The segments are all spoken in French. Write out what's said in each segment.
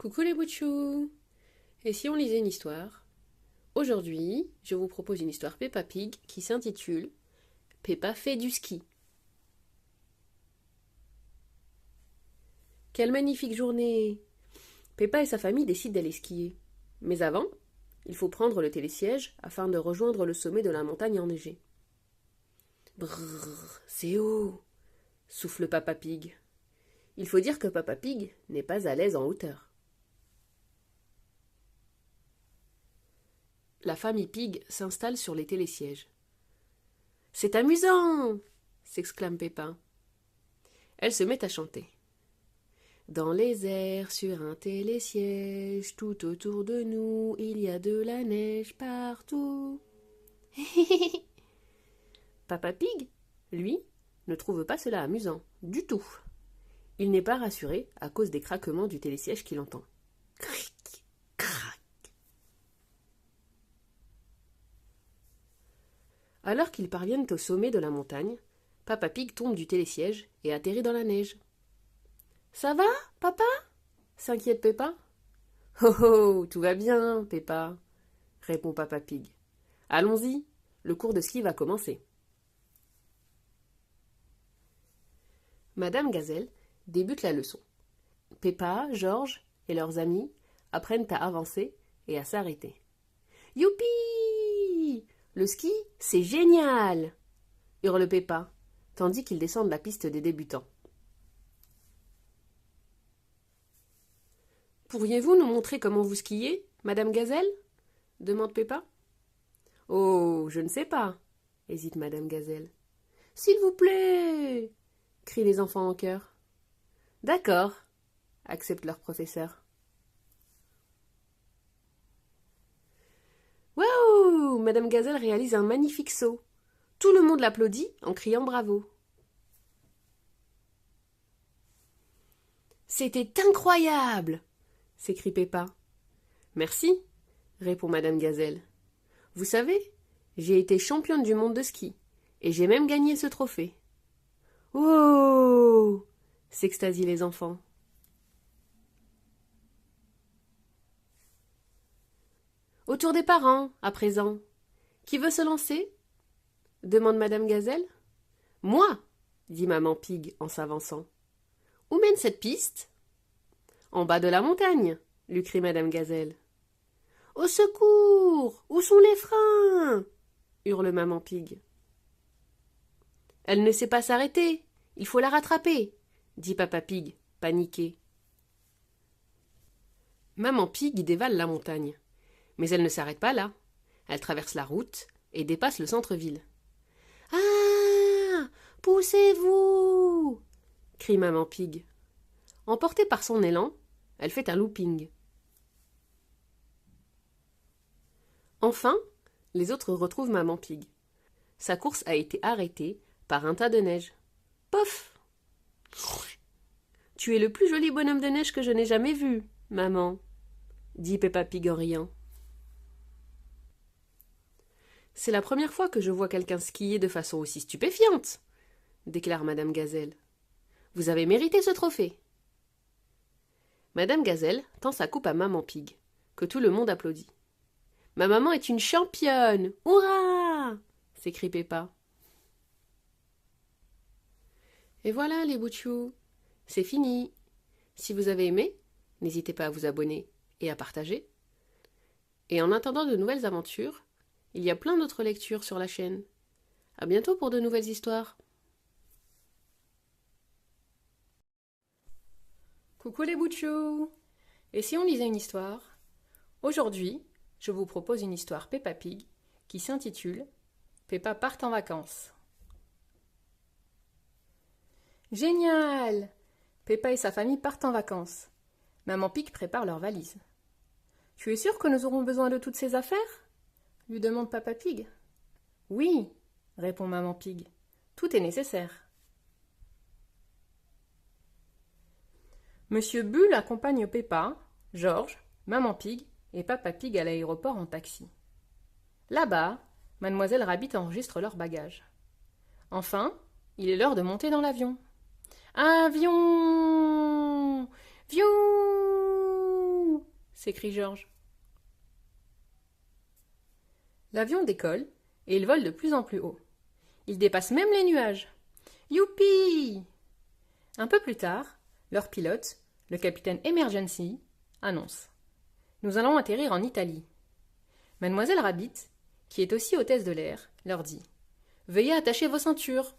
Coucou les boutchous! Et si on lisait une histoire? Aujourd'hui, je vous propose une histoire Peppa Pig qui s'intitule Peppa fait du ski. Quelle magnifique journée! Peppa et sa famille décident d'aller skier. Mais avant, il faut prendre le télésiège afin de rejoindre le sommet de la montagne enneigée. Brrr, c'est haut! Souffle Peppa Pig. Il faut dire que Peppa Pig n'est pas à l'aise en hauteur. La famille Pig s'installe sur les télésièges. C'est amusant! S'exclame Peppa. Elle se met à chanter. Dans les airs, sur un télésiège, tout autour de nous, il y a de la neige partout. Peppa Pig, lui, ne trouve pas cela amusant, du tout. Il n'est pas rassuré à cause des craquements du télésiège qu'il entend. Cric, crac. Alors qu'ils parviennent au sommet de la montagne, Peppa Pig tombe du télésiège et atterrit dans la neige. « Ça va, papa ?» s'inquiète Peppa. « Oh oh, tout va bien, Peppa !» répond Peppa Pig. « Allons-y, le cours de ski va commencer. » Madame Gazelle débute la leçon. Peppa, George et leurs amis apprennent à avancer et à s'arrêter. « Youpi ! Le ski, c'est génial !» hurle Peppa, tandis qu'ils descendent la piste des débutants. « Pourriez-vous nous montrer comment vous skiez, Madame Gazelle ?» demande Peppa. « Oh, je ne sais pas, » hésite Madame Gazelle. « S'il vous plaît !» crient les enfants en chœur. « D'accord, » accepte leur professeur. « Waouh ! Madame Gazelle réalise un magnifique saut. Tout le monde l'applaudit en criant bravo. »« C'était incroyable !» s'écrie Peppa. « Merci, » répond Madame Gazelle. « Vous savez, j'ai été championne du monde de ski, et j'ai même gagné ce trophée. »« Oh !» s'extasient les enfants. « Au tour des parents, à présent. Qui veut se lancer ?» demande Madame Gazelle. « Moi !» dit Maman Pig en s'avançant. « Où mène cette piste ?»« En bas de la montagne !» lui crie Madame Gazelle. « Au secours ! Où sont les freins ?» hurle Maman Pig. « Elle ne sait pas s'arrêter. Il faut la rattraper !» dit Peppa Pig, paniquée. Maman Pig dévale la montagne. Mais elle ne s'arrête pas là. Elle traverse la route et dépasse le centre-ville. « Ah ! Poussez-vous !» crie Maman Pig. Emportée par son élan, elle fait un looping. Enfin, les autres retrouvent Maman Pig. Sa course a été arrêtée par un tas de neige. Pof ! Tu es le plus joli bonhomme de neige que je n'ai jamais vu, maman, dit Peppa Pig en riant. C'est la première fois que je vois quelqu'un skier de façon aussi stupéfiante, déclare Madame Gazelle. Vous avez mérité ce trophée. Madame Gazelle tend sa coupe à Maman Pig, que tout le monde applaudit. Ma maman est une championne! Hurrah! S'écrie Peppa. Et voilà les boutchous, c'est fini. Si vous avez aimé, n'hésitez pas à vous abonner et à partager. Et en attendant de nouvelles aventures, il y a plein d'autres lectures sur la chaîne. À bientôt pour de nouvelles histoires. Coucou les boutchous! Et si on lisait une histoire? Aujourd'hui, je vous propose une histoire Peppa Pig qui s'intitule Peppa part en vacances. Génial! Peppa et sa famille partent en vacances. Maman Pig prépare leurs valises. Tu es sûre que nous aurons besoin de toutes ces affaires? Lui demande Peppa Pig. Oui, répond Maman Pig. Tout est nécessaire. Monsieur Bull accompagne Peppa, George, Maman Pig et Peppa Pig à l'aéroport en taxi. Là-bas, Mademoiselle Rabbit enregistre leurs bagages. Enfin, il est l'heure de monter dans l'avion. Avion! Viou! s'écrie Georges. L'avion décolle et il vole de plus en plus haut. Il dépasse même les nuages. Youpi! Un peu plus tard, leur pilote, le capitaine Emergency, annonce: Nous allons atterrir en Italie. Mademoiselle Rabbit, qui est aussi hôtesse de l'air, leur dit: Veuillez attacher vos ceintures.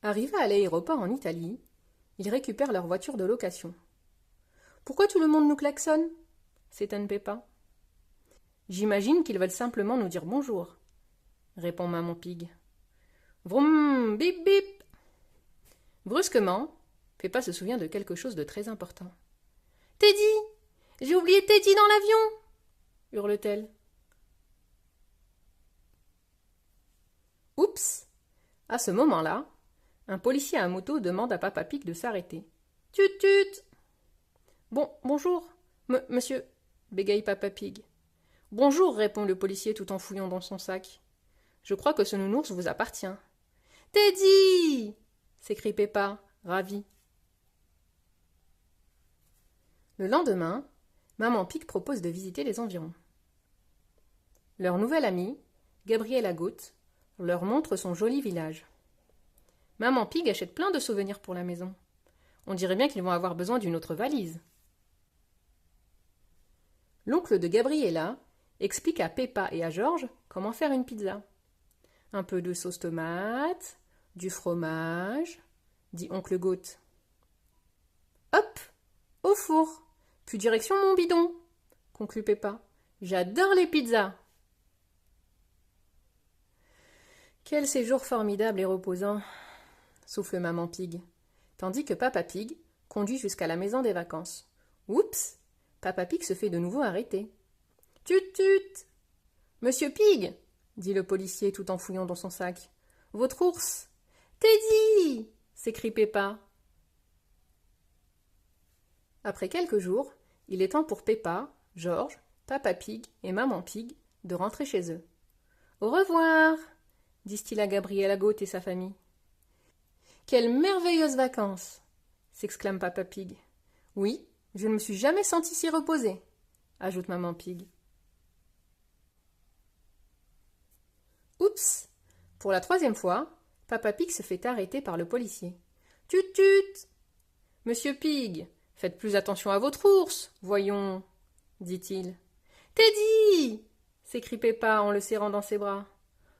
Arrivés à l'aéroport en Italie, ils récupèrent leur voiture de location. Pourquoi tout le monde nous klaxonne? S'étonne Peppa. J'imagine qu'ils veulent simplement nous dire bonjour, répond Maman Pig. Vroom, bip bip. Brusquement, Peppa se souvient de quelque chose de très important. Teddy! J'ai oublié Teddy dans l'avion! Hurle-t-elle. Oups! À ce moment-là, un policier à moto demande à Papa Pig de s'arrêter. Tut tut! Bonjour, monsieur, bégaye Papa Pig. Bonjour, répond le policier tout en fouillant dans son sac. Je crois que ce nounours vous appartient. Teddy! S'écrie Peppa, ravie. Le lendemain, Maman Pig propose de visiter les environs. Leur nouvelle amie, Gabriella Goat, leur montre son joli village. Maman Pig achète plein de souvenirs pour la maison. On dirait bien qu'ils vont avoir besoin d'une autre valise. L'oncle de Gabriella explique à Peppa et à Georges comment faire une pizza. Un peu de sauce tomate, du fromage, dit oncle Goat. Hop, au four, puis direction mon bidon, conclut Peppa. J'adore les pizzas. Quel séjour formidable et reposant, souffle Maman Pig, tandis que Papa Pig conduit jusqu'à la maison des vacances. Oups! Papa Pig se fait de nouveau arrêter. Tut tut! Monsieur Pig, dit le policier tout en fouillant dans son sac. Votre ours! Teddy! S'écrie Peppa. Après quelques jours, il est temps pour Peppa, Georges, Papa Pig et Maman Pig de rentrer chez eux. Au revoir, disent-ils à Gabriella Goat et sa famille. Quelles merveilleuses vacances! S'exclame Papa Pig. Oui, je ne me suis jamais sentie si reposée, ajoute Maman Pig. Oups! Pour la 3e fois, Papa Pig se fait arrêter par le policier. Tut tut! Monsieur Pig, faites plus attention à votre ours, voyons, dit-il. Teddy! S'écrie Peppa en le serrant dans ses bras.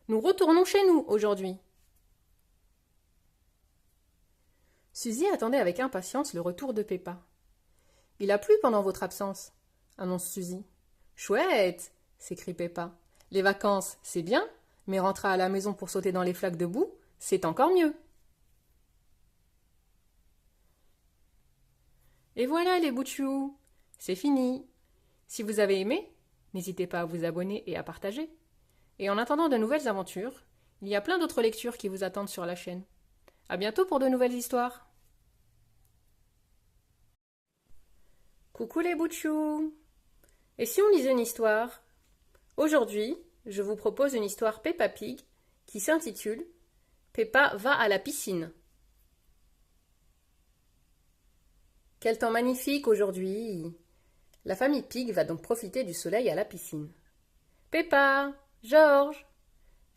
Nous retournons chez nous aujourd'hui. Suzy attendait avec impatience le retour de Peppa. Il a plu pendant votre absence, annonce Suzy. Chouette, s'écrie Peppa. Les vacances, c'est bien, mais rentrer à la maison pour sauter dans les flaques de boue, c'est encore mieux. Et voilà les bouts de chou, c'est fini. Si vous avez aimé, n'hésitez pas à vous abonner et à partager. Et en attendant de nouvelles aventures, il y a plein d'autres lectures qui vous attendent sur la chaîne. À bientôt pour de nouvelles histoires. Coucou les bouts de chou. Et si on lisait une histoire? Aujourd'hui, je vous propose une histoire Peppa Pig qui s'intitule Peppa va à la piscine. Quel temps magnifique aujourd'hui! La famille Pig va donc profiter du soleil à la piscine. Peppa, Georges,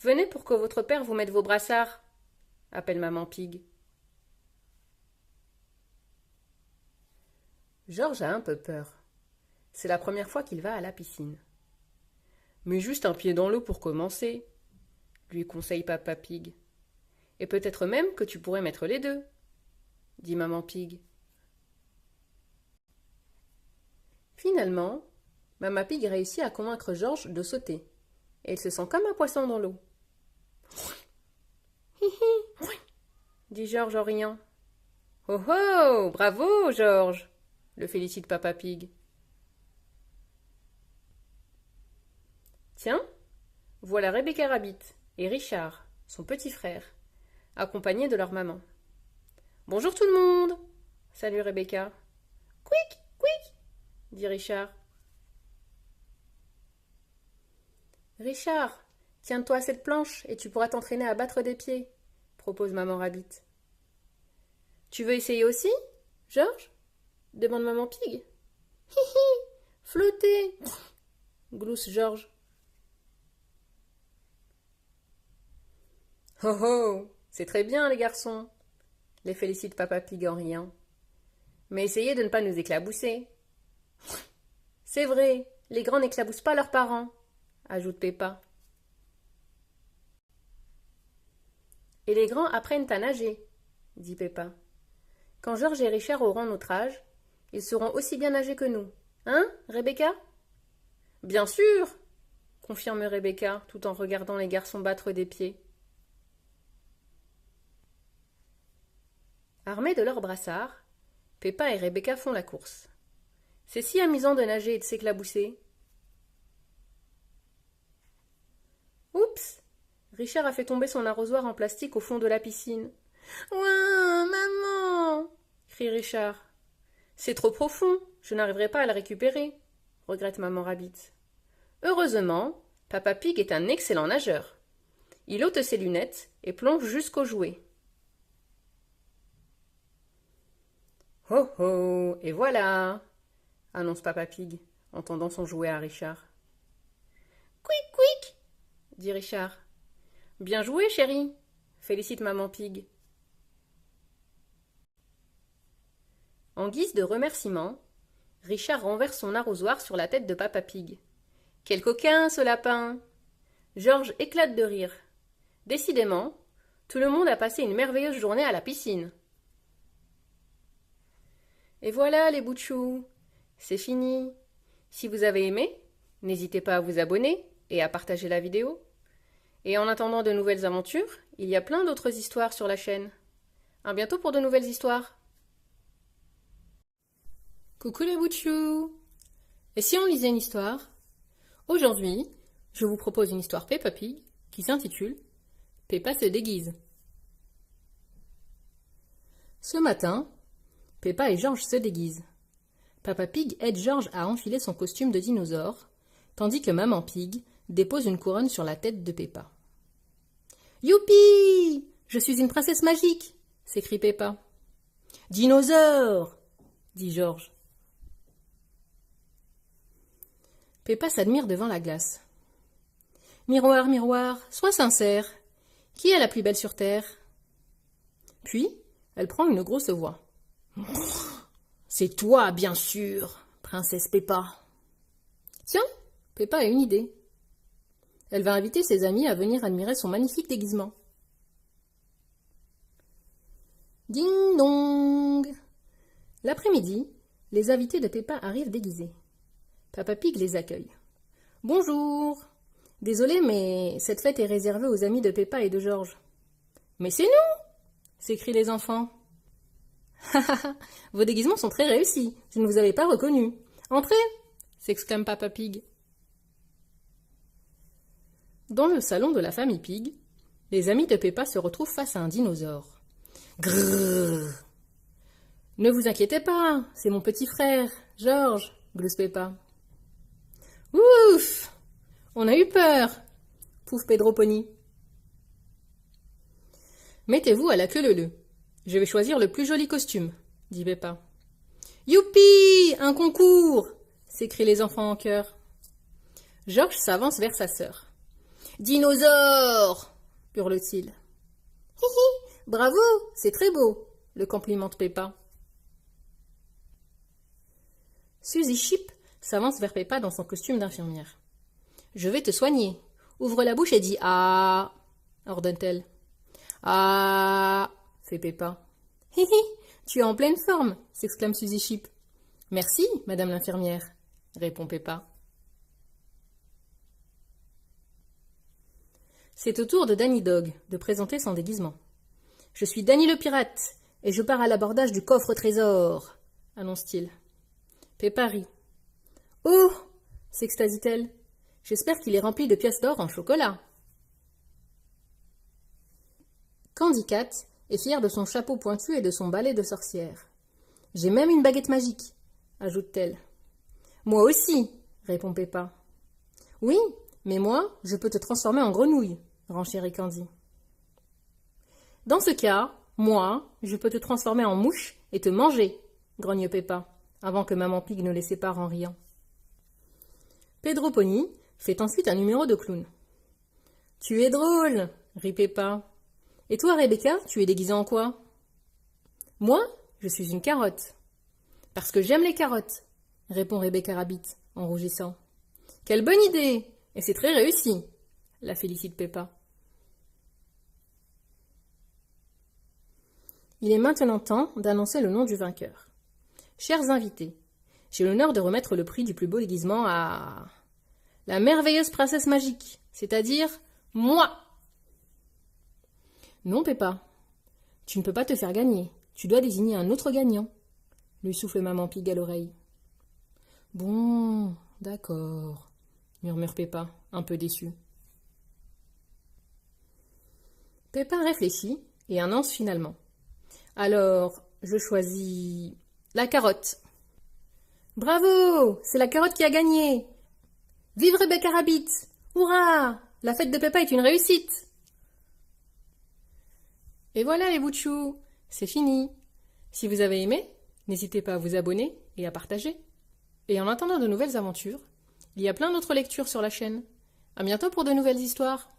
venez pour que votre père vous mette vos brassards, appelle Maman Pig. Georges a un peu peur. C'est la première fois qu'il va à la piscine. Mais juste un pied dans l'eau pour commencer, lui conseille Papa Pig. Et peut-être même que tu pourrais mettre les deux, dit Maman Pig. Finalement, Maman Pig réussit à convaincre Georges de sauter, et il se sent comme un poisson dans l'eau. Hi, dit Georges en riant. Oh oh, bravo Georges, le félicite Papa Pig. Tiens, voilà Rebecca Rabbit et Richard, son petit frère, accompagnés de leur maman. Bonjour tout le monde, salue Rebecca. Quick, quick, dit Richard. Richard, tiens-toi à cette planche et tu pourras t'entraîner à battre des pieds, propose Maman Rabbit. Tu veux essayer aussi, Georges? demande maman Pig. Hi hi, flotter, glousse Georges. Oh oh, c'est très bien les garçons, les félicite Papa Pig en riant. Mais essayez de ne pas nous éclabousser. C'est vrai, les grands n'éclaboussent pas leurs parents, ajoute Peppa. Et les grands apprennent à nager, dit Peppa. Quand Georges et Richard auront notre âge, ils sauront aussi bien nager que nous. Hein, Rebecca? Bien sûr, confirme Rebecca, tout en regardant les garçons battre des pieds. Armés de leurs brassards, Peppa et Rebecca font la course. C'est si amusant de nager et de s'éclabousser. Oups! Richard a fait tomber son arrosoir en plastique au fond de la piscine. « Ouah, maman !» crie Richard. « C'est trop profond, je n'arriverai pas à le récupérer, » regrette maman Rabbit. Heureusement, Papa Pig est un excellent nageur. Il ôte ses lunettes et plonge jusqu'au jouet. « Oh oh, et voilà !» annonce Papa Pig en tendant son jouet à Richard. « Quick, quick !» dit Richard. « Bien joué, chérie !» félicite maman Pig. En guise de remerciement, Richard renverse son arrosoir sur la tête de Papa Pig. « Quel coquin, ce lapin !» Georges éclate de rire. Décidément, tout le monde a passé une merveilleuse journée à la piscine. Et voilà les bouts de chou, c'est fini. Si vous avez aimé, n'hésitez pas à vous abonner et à partager la vidéo. Et en attendant de nouvelles aventures, il y a plein d'autres histoires sur la chaîne. À bientôt pour de nouvelles histoires. Coucou les bouts de chou. Et si on lisait une histoire? Aujourd'hui, je vous propose une histoire Peppa Pig qui s'intitule Peppa se déguise. Ce matin, Peppa et Georges se déguisent. Papa Pig aide Georges à enfiler son costume de dinosaure, tandis que Maman Pig dépose une couronne sur la tête de Peppa. « Youpi! Je suis une princesse magique !» s'écrie Peppa. « Dinosaure !» dit Georges. Peppa s'admire devant la glace. « Miroir, miroir, sois sincère. Qui est la plus belle sur Terre ?» Puis, elle prend une grosse voix. « C'est toi, bien sûr, princesse Peppa. » Tiens, Peppa a une idée. Elle va inviter ses amis à venir admirer son magnifique déguisement. Ding dong! L'après-midi, les invités de Peppa arrivent déguisés. Papa Pig les accueille. « Bonjour! Désolé, mais cette fête est réservée aux amis de Peppa et de Georges. »« Mais c'est nous !» s'écrient les enfants. « Vos déguisements sont très réussis, je ne vous avais pas reconnu. Entrez !» s'exclame Papa Pig. Dans le salon de la famille Pig, les amis de Peppa se retrouvent face à un dinosaure. Grrrr. Ne vous inquiétez pas, c'est mon petit frère, Georges, glousse Peppa. Ouf! On a eu peur, pouf Pedro Pony. Mettez-vous à la queue leu-leu. Je vais choisir le plus joli costume, dit Peppa. Youpi! Un concours! S'écrient les enfants en chœur. Georges s'avance vers sa sœur. Dinosaure! Hurle-t-il. Hihi! Bravo! C'est très beau! Le complimente Peppa. Suzy Chip s'avance vers Peppa dans son costume d'infirmière. Je vais te soigner. Ouvre la bouche et dis ah! ordonne-t-elle. Ah! fait Peppa. Hihi! Tu es en pleine forme! S'exclame Suzy Chip. Merci, madame l'infirmière, répond Peppa. C'est au tour de Danny Dog de présenter son déguisement. Je suis Danny le pirate et je pars à l'abordage du coffre trésor, annonce-t-il. Peppa rit. Oh! s'extasie-t-elle. J'espère qu'il est rempli de pièces d'or en chocolat. Candy Cat est fière de son chapeau pointu et de son balai de sorcière. J'ai même une baguette magique, ajoute-t-elle. Moi aussi, répond Peppa. Oui, mais moi, je peux te transformer en grenouille, renchérit Candy. Dans ce cas, moi, je peux te transformer en mouche et te manger, grogne Peppa. avant que maman Pig ne les sépare en riant. Pedro Pony fait ensuite un numéro de clown. « Tu es drôle !» rit Peppa. « Et toi, Rebecca, tu es déguisée en quoi ?»« Moi, je suis une carotte. »« Parce que j'aime les carottes !» répond Rebecca Rabbit en rougissant. « Quelle bonne idée ! Et c'est très réussi !» la félicite Peppa. Il est maintenant temps d'annoncer le nom du vainqueur. Chers invités, j'ai l'honneur de remettre le prix du plus beau déguisement à la merveilleuse princesse magique, c'est-à-dire moi. Non, Peppa, tu ne peux pas te faire gagner. Tu dois désigner un autre gagnant, lui souffle maman Pig à l'oreille. Bon, d'accord, murmure Peppa, un peu déçue. Peppa réfléchit et annonce finalement. Alors, je choisis la carotte. Bravo, c'est la carotte qui a gagné. Vive Rebecca Rabbit! Hurrah! La fête de Peppa est une réussite! Et voilà les bouts de chou, c'est fini. Si vous avez aimé, n'hésitez pas à vous abonner et à partager. Et en attendant de nouvelles aventures, il y a plein d'autres lectures sur la chaîne. À bientôt pour de nouvelles histoires.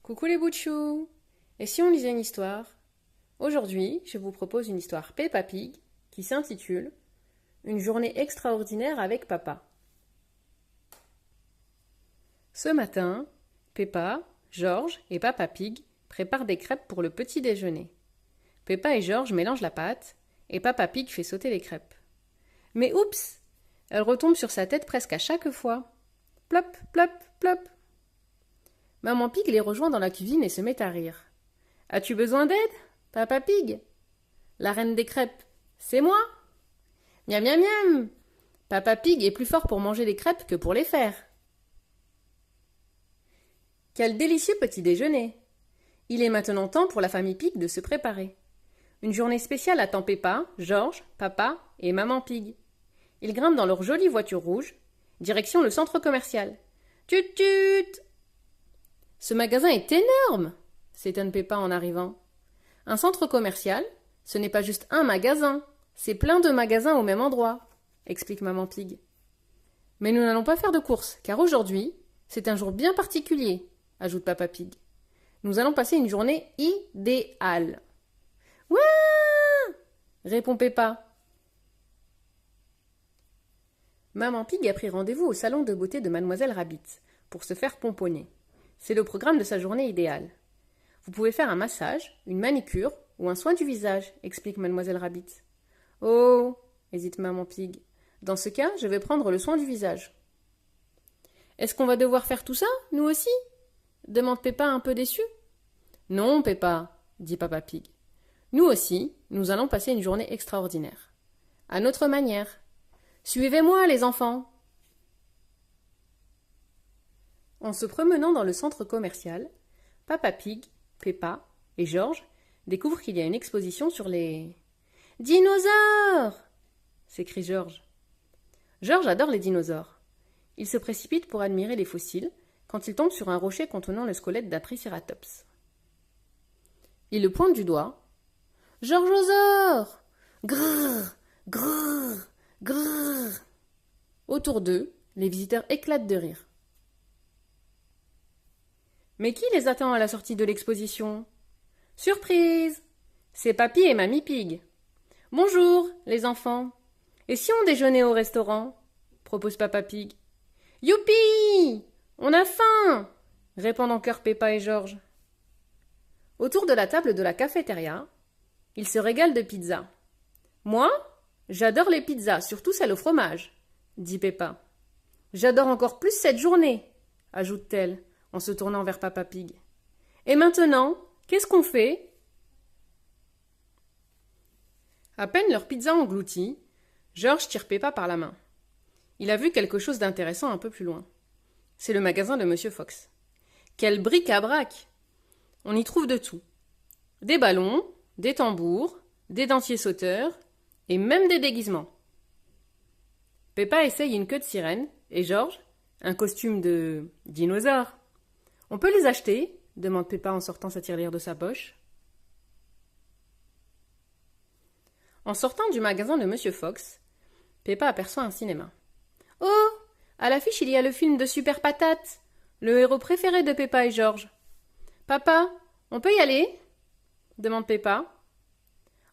Coucou les bouts de chou! Et si on lisait une histoire? Aujourd'hui, je vous propose une histoire Peppa Pig qui s'intitule Une journée extraordinaire avec papa. Ce matin, Peppa, George et Papa Pig préparent des crêpes pour le petit déjeuner. Peppa et George mélangent la pâte et Papa Pig fait sauter les crêpes. Mais oups! Elle retombe sur sa tête presque à chaque fois. Plop, plop, plop! Maman Pig les rejoint dans la cuisine et se met à rire. « As-tu besoin d'aide, Papa Pig ?»« La reine des crêpes, c'est moi !»« Miam miam miam ! Papa Pig est plus fort pour manger les crêpes que pour les faire. » Quel délicieux petit déjeuner! Il est maintenant temps pour la famille Pig de se préparer. Une journée spéciale attend Peppa, George, Papa et Maman Pig. Ils grimpent dans leur jolie voiture rouge, direction le centre commercial. « Tut tut !» Ce magasin est énorme, s'étonne Peppa en arrivant. Un centre commercial, ce n'est pas juste un magasin, c'est plein de magasins au même endroit, explique Maman Pig. Mais nous n'allons pas faire de courses, car aujourd'hui, c'est un jour bien particulier, ajoute Papa Pig. Nous allons passer une journée idéale. Ouah! Répond Peppa. Maman Pig a pris rendez-vous au salon de beauté de Mademoiselle Rabbit pour se faire pomponner. C'est le programme de sa journée idéale. Vous pouvez faire un massage, une manicure ou un soin du visage, explique Mademoiselle Rabbit. Oh, hésite Maman Pig. Dans ce cas, je vais prendre le soin du visage. Est-ce qu'on va devoir faire tout ça, nous aussi? Demande Peppa un peu déçue. Non, Peppa, dit Papa Pig. Nous aussi, nous allons passer une journée extraordinaire. À notre manière. Suivez-moi, les enfants. En se promenant dans le centre commercial, Papa Pig, Peppa et George découvrent qu'il y a une exposition sur les... Dinosaures! S'écrie George. George adore les dinosaures. Il se précipite pour admirer les fossiles quand il tombe sur un rocher contenant le squelette d'un tricératops. Il le pointe du doigt. Georgosaure! Grrr! Grrr! Grrr! Autour d'eux, les visiteurs éclatent de rire. Mais qui les attend à la sortie de l'exposition? Surprise! C'est Papy et Mamie Pig. Bonjour, les enfants. Et si on déjeunait au restaurant? Propose Papa Pig. Youpi! On a faim! Répondent en chœur Peppa et George. Autour de la table de la cafétéria, ils se régalent de pizza. Moi, j'adore les pizzas, surtout celles au fromage, dit Peppa. J'adore encore plus cette journée, ajoute-t-elle en se tournant vers Papa Pig. Et maintenant, qu'est-ce qu'on fait? À peine leur pizza engloutie, George tire Peppa par la main. Il a vu quelque chose d'intéressant un peu plus loin. C'est le magasin de Monsieur Fox. Quel bric-à-brac! On y trouve de tout. Des ballons, des tambours, des dentiers sauteurs et même des déguisements. Peppa essaye une queue de sirène et George, un costume de dinosaure. On peut les acheter? Demande Peppa en sortant sa tirelire de sa poche. En sortant du magasin de Monsieur Fox, Peppa aperçoit un cinéma. Oh! À l'affiche, il y a le film de Super Patate, le héros préféré de Peppa et George. Papa, on peut y aller? Demande Peppa.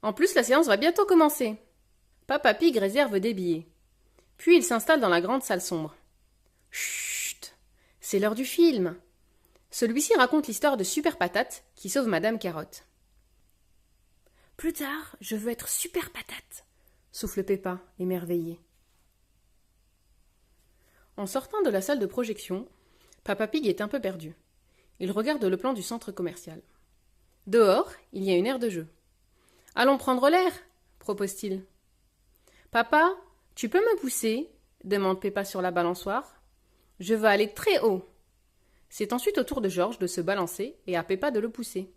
En plus, la séance va bientôt commencer. Papa Pig réserve des billets. Puis il s'installe dans la grande salle sombre. Chut! C'est l'heure du film. Celui-ci raconte l'histoire de Super Patate qui sauve Madame Carotte. Plus tard, je veux être Super Patate, souffle Peppa, émerveillée. En sortant de la salle de projection, Papa Pig est un peu perdu. Il regarde le plan du centre commercial. Dehors, il y a une aire de jeu. Allons prendre l'air, propose-t-il. Papa, tu peux me pousser? Demande Peppa sur la balançoire. Je veux aller très haut. C'est ensuite au tour de George de se balancer et à Peppa de le pousser.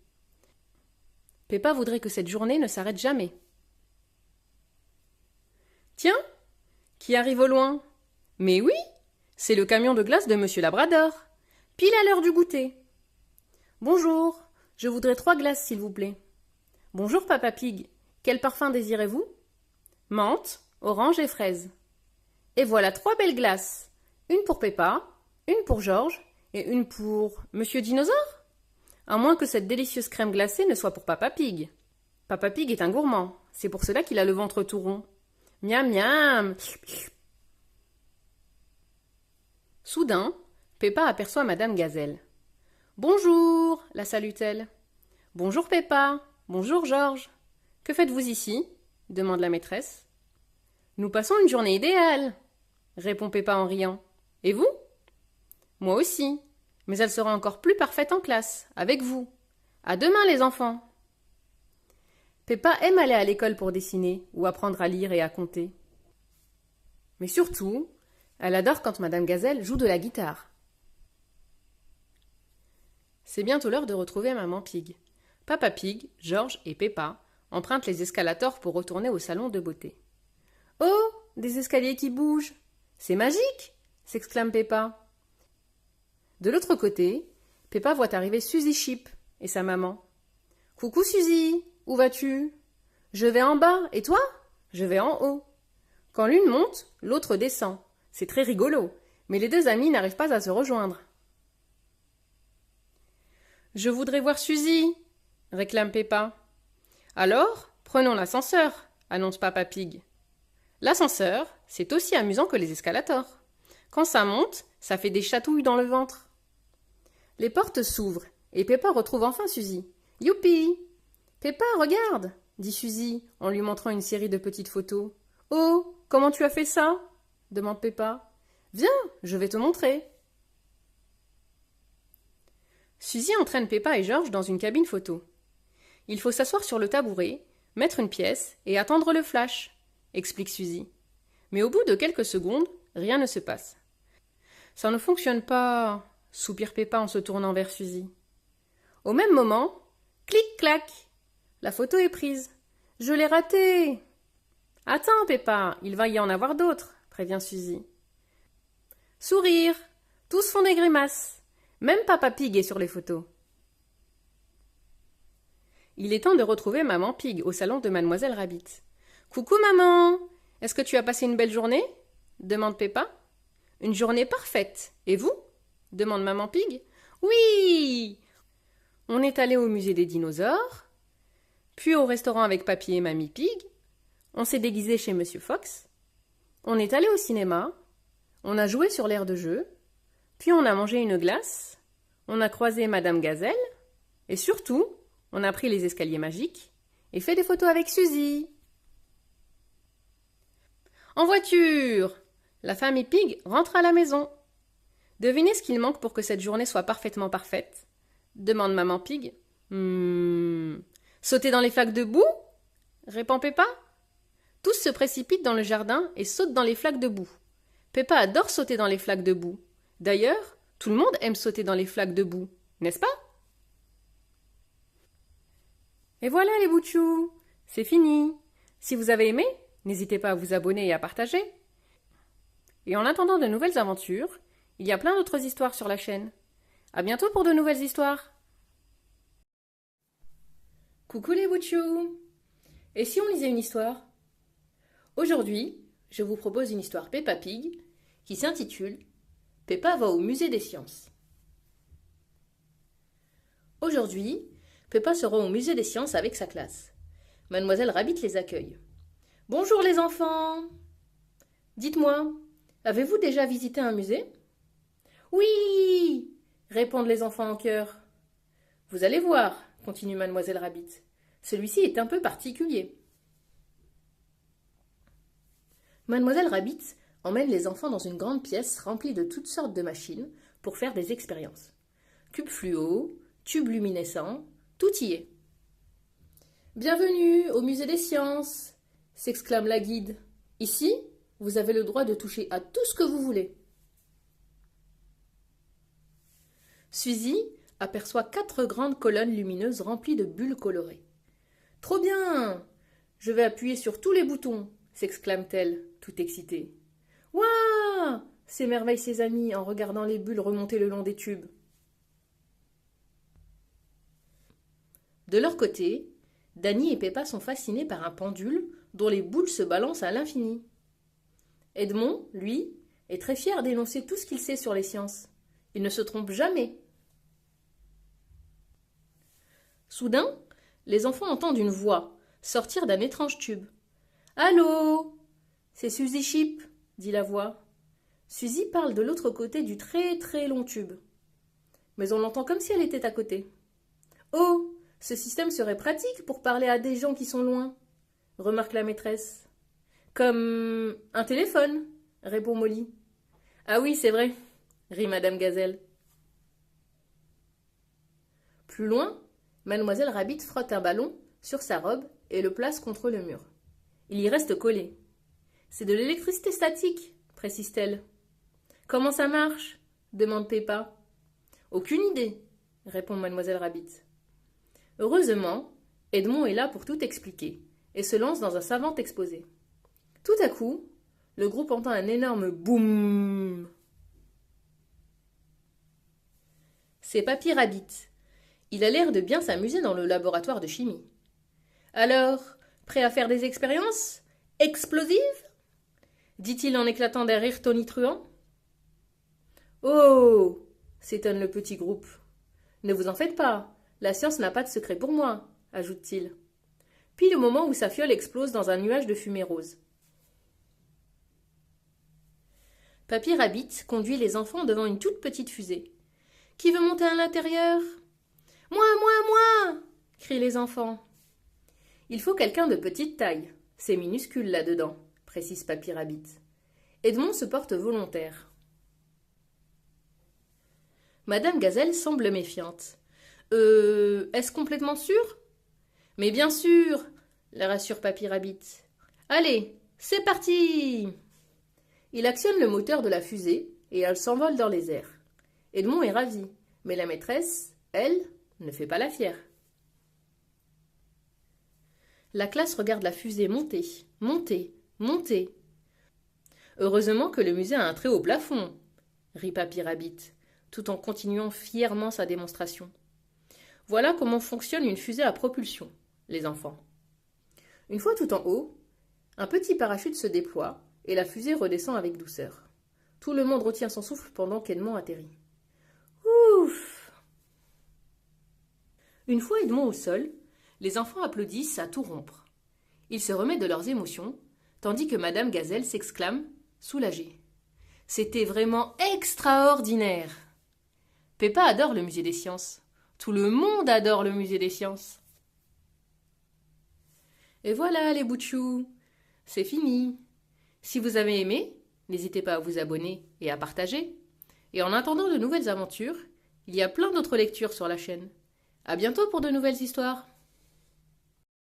Peppa voudrait que cette journée ne s'arrête jamais. Tiens, qui arrive au loin? Mais oui, c'est le camion de glace de Monsieur Labrador, pile à l'heure du goûter. Bonjour, je voudrais 3 glaces, s'il vous plaît. Bonjour, Papa Pig, quel parfum désirez-vous? Menthe, orange et fraise. Et voilà 3 belles glaces, une pour Peppa, une pour George et une pour Monsieur Dinosaure? À moins que cette délicieuse crème glacée ne soit pour Papa Pig. Papa Pig est un gourmand, c'est pour cela qu'il a le ventre tout rond. Miam miam. Soudain, Peppa aperçoit Madame Gazelle. Bonjour, la salue-t-elle. Bonjour Peppa, bonjour George. Que faites-vous ici? Demande la maîtresse. Nous passons une journée idéale, répond Peppa en riant. Et vous? Moi aussi, mais elle sera encore plus parfaite en classe, avec vous. À demain les enfants. Peppa aime aller à l'école pour dessiner ou apprendre à lire et à compter. Mais surtout, elle adore quand Madame Gazelle joue de la guitare. C'est bientôt l'heure de retrouver Maman Pig. Papa Pig, George et Peppa empruntent les escalators pour retourner au salon de beauté. « Oh, des escaliers qui bougent! C'est magique !» s'exclame Peppa. De l'autre côté, Peppa voit arriver Suzy Chip et sa maman. « Coucou Suzy, où vas-tu? »« Je vais en bas, et toi? »« Je vais en haut. » Quand l'une monte, l'autre descend. C'est très rigolo, mais les deux amis n'arrivent pas à se rejoindre. « Je voudrais voir Suzy, » réclame Peppa. « Alors, prenons l'ascenseur, » annonce Papa Pig. L'ascenseur, c'est aussi amusant que les escalators. Quand ça monte, ça fait des chatouilles dans le ventre. Les portes s'ouvrent et Peppa retrouve enfin Suzy. « Youpi !»« Peppa, regarde !» dit Suzy en lui montrant une série de petites photos. « Oh, comment tu as fait ça? Demande Peppa. Viens, je vais te montrer. Suzy entraîne Peppa et George dans une cabine photo. Il faut s'asseoir sur le tabouret, mettre une pièce et attendre le flash, explique Suzy. Mais au bout de quelques secondes, rien ne se passe. Ça ne fonctionne pas, soupire Peppa en se tournant vers Suzy. Au même moment, clic-clac, la photo est prise. Je l'ai ratée. Attends, Peppa, il va y en avoir d'autres, prévient Suzy. Sourire, tous font des grimaces. Même Papa Pig est sur les photos. Il est temps de retrouver Maman Pig au salon de Mademoiselle Rabbit. Coucou maman, est-ce que tu as passé une belle journée? Demande Peppa. Une journée parfaite. Et vous? Demande Maman Pig. Oui! On est allé au musée des dinosaures, puis au restaurant avec Papy et Mamie Pig. On s'est déguisé chez Monsieur Fox. On est allé au cinéma. On a joué sur l'aire de jeu. Puis on a mangé une glace. On a croisé Madame Gazelle. Et surtout, on a pris les escaliers magiques et fait des photos avec Suzy. En voiture! La famille Pig rentre à la maison. Devinez ce qu'il manque pour que cette journée soit parfaitement parfaite? Demande Maman Pig. Sauter dans les flaques de boue? Répond Peppa. Tous se précipitent dans le jardin et sautent dans les flaques de boue. Peppa adore sauter dans les flaques de boue. D'ailleurs, tout le monde aime sauter dans les flaques de boue, n'est-ce pas? Et voilà les boutchous, c'est fini. Si vous avez aimé, n'hésitez pas à vous abonner et à partager. Et en attendant de nouvelles aventures, il y a plein d'autres histoires sur la chaîne. À bientôt pour de nouvelles histoires. Coucou les boutchous. Et si on lisait une histoire? Aujourd'hui, je vous propose une histoire Peppa Pig qui s'intitule Peppa va au musée des sciences. Aujourd'hui, Peppa se rend au musée des sciences avec sa classe. Mademoiselle Rabbit les accueille. Bonjour les enfants! Dites-moi, avez-vous déjà visité un musée? Oui! Répondent les enfants en chœur. Vous allez voir, continue Mademoiselle Rabbit. Celui-ci est un peu particulier. Mademoiselle Rabbit emmène les enfants dans une grande pièce remplie de toutes sortes de machines pour faire des expériences. Cubes fluo, tubes luminescents, tout y est. Bienvenue au musée des sciences, s'exclame la guide. Ici, vous avez le droit de toucher à tout ce que vous voulez. Suzy aperçoit 4 grandes colonnes lumineuses remplies de bulles colorées. Trop bien! Je vais appuyer sur tous les boutons, s'exclame-t-elle, tout excitée. Ouah! S'émerveillent ses amis en regardant les bulles remonter le long des tubes. De leur côté, Danny et Peppa sont fascinés par un pendule dont les boules se balancent à l'infini. Edmond, lui, est très fier d'énoncer tout ce qu'il sait sur les sciences. Il ne se trompe jamais. Soudain, les enfants entendent une voix sortir d'un étrange tube. « Allô? C'est Suzy Chip, dit la voix. Suzy parle de l'autre côté du très très long tube. Mais on l'entend comme si elle était à côté. Oh, ce système serait pratique pour parler à des gens qui sont loin, remarque la maîtresse. Comme un téléphone, répond Molly. Ah oui, c'est vrai, rit Madame Gazelle. Plus loin, Mademoiselle Rabbit frotte un ballon sur sa robe et le place contre le mur. Il y reste collé. C'est de l'électricité statique, précise-t-elle. Comment ça marche? Demande Peppa. Aucune idée, répond Mademoiselle Rabbit. Heureusement, Edmond est là pour tout expliquer et se lance dans un savant exposé. Tout à coup, le groupe entend un énorme boum. C'est Papy Rabbit. Il a l'air de bien s'amuser dans le laboratoire de chimie. Alors, prêt à faire des expériences explosives? Dit-il en éclatant d'un rire tonitruant. Oh! S'étonne le petit groupe. Ne vous en faites pas, la science n'a pas de secret pour moi, ajoute-t-il. Puis le moment où sa fiole explose dans un nuage de fumée rose. Papy Rabbit conduit les enfants devant une toute petite fusée. Qui veut monter à l'intérieur? Moi, moi, moi! Crient les enfants. Il faut quelqu'un de petite taille. C'est minuscule là-dedans, précise Papy Rabbit. Edmond se porte volontaire. Madame Gazelle semble méfiante. Est-ce complètement sûr? Mais bien sûr, la rassure Papy Rabbit. Allez, c'est parti! Il actionne le moteur de la fusée et elle s'envole dans les airs. Edmond est ravi, mais la maîtresse, elle, ne fait pas la fière. La classe regarde la fusée monter, monter, monter. Heureusement que le musée a un très haut plafond, rit Papy Rabbit, tout en continuant fièrement sa démonstration. Voilà comment fonctionne une fusée à propulsion, les enfants. Une fois tout en haut, un petit parachute se déploie et la fusée redescend avec douceur. Tout le monde retient son souffle pendant qu'Edmond atterrit. Ouf! Une fois Edmond au sol, les enfants applaudissent à tout rompre. Ils se remettent de leurs émotions, tandis que Madame Gazelle s'exclame, soulagée. C'était vraiment extraordinaire! Peppa adore le musée des sciences. Tout le monde adore le musée des sciences. Et voilà les bouts de chou, c'est fini. Si vous avez aimé, n'hésitez pas à vous abonner et à partager. Et en attendant de nouvelles aventures, il y a plein d'autres lectures sur la chaîne. À bientôt pour de nouvelles histoires.